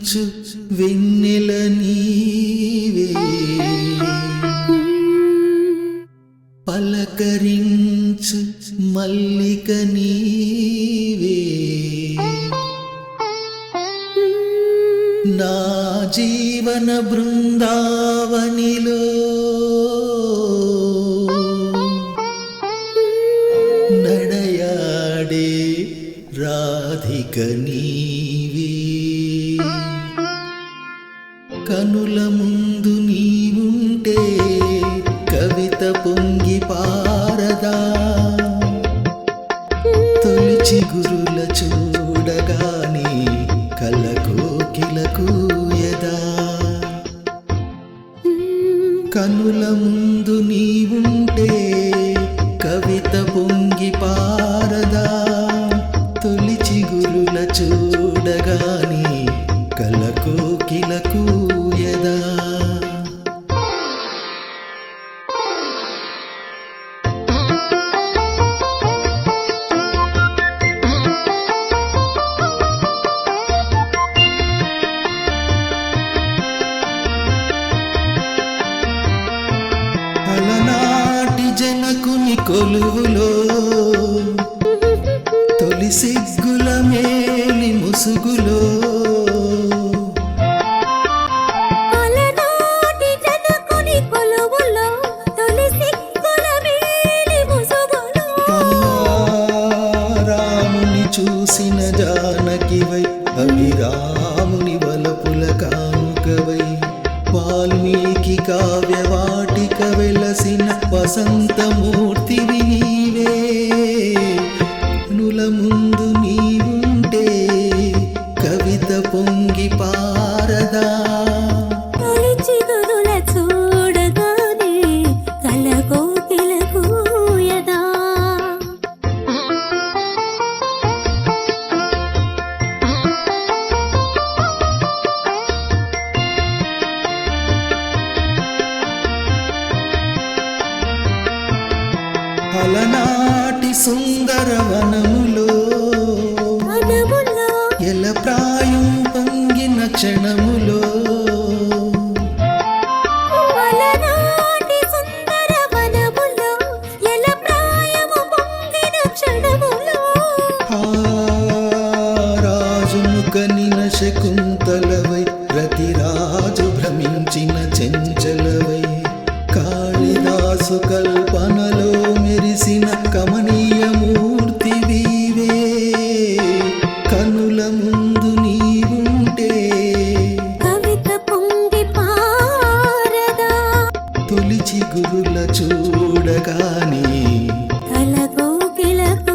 పలకరించు వెన్నెల నీవే, పలకరించు మల్లిక నీవే, నా జీవన బృందావనిలో నడయాడే రాధిక నీవే, కనుల ముందు నీవుంటే కవిత పొంగి పారదా, తొలి చిగురుల చూడగానే కలకోకిలకూయదా, కనుల ముందు నీవుంటే కవిత పొంగి పారదా, తొలి చిగురుల చూడగానే కలకోకిలకూయదా. అలనాటి జనకుని కొలువులో తొలి సిగ్గుల మేలి ముసుగులో, అలనాటి జనకుని కొలువులో తొలి సిగ్గుల మేలి ముసుగులో, రాముని చూసిన జానకివై అభిరాముని వలపుల కానుకవై, వాల్మీకి కావ్యవాటిక వెలసిన వసంతమూర్తివి నీవే, కనుల ముందు నీవుంటే కవిత పొంగి పారదా, తొలి చిగురుల చూడగానే కలకోకిలకూయదా. అలనాటి సుందర వనములో ఎల ప్రాయం పొంగిన క్షణములో, అలనాటి సుందర వనములో ఎల ప్రాయము పొంగిన క్షణములో, రాజును కనిన శకుంతలవై రతిరాజు భ్రమించిన చెంచలవై, కాళిదాసు కల్పనలో మెరిసిన కమనీయ మూర్తి వీవే, కనుల ముందు నీవుంటే కవిత పొంగి పారదా, తొలి చిగురుల చూడగానే కలకోకిలకూయదా.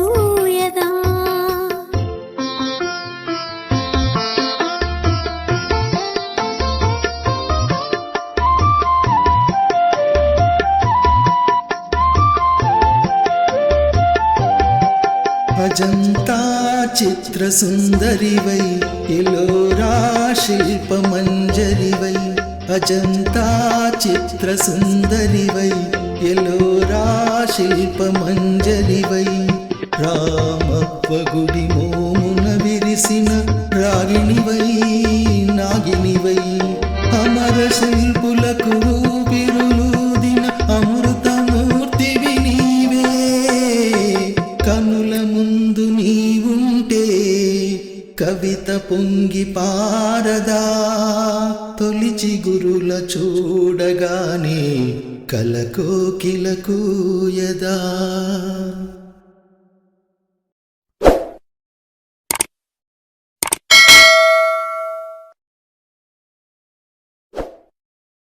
అజంతా చిత్ర సుందరివై ఎలోరా శిల్ప మంజరివై, అజంతా చిత్ర సుందరివై ఎలోరా శిల్ప మంజరివై, రామప్ప గుడి మోమున విరిసిన రాగిణివై నాగినివై, అమర శిల్పులకు ఊపిరులూదిన అమృతమూర్తివి నీవే, కనుల ముందు నీవుంటే కవిత పొంగి పారదా, తొలి చిగురుల చూడగానే కలకోకిలకూయదా.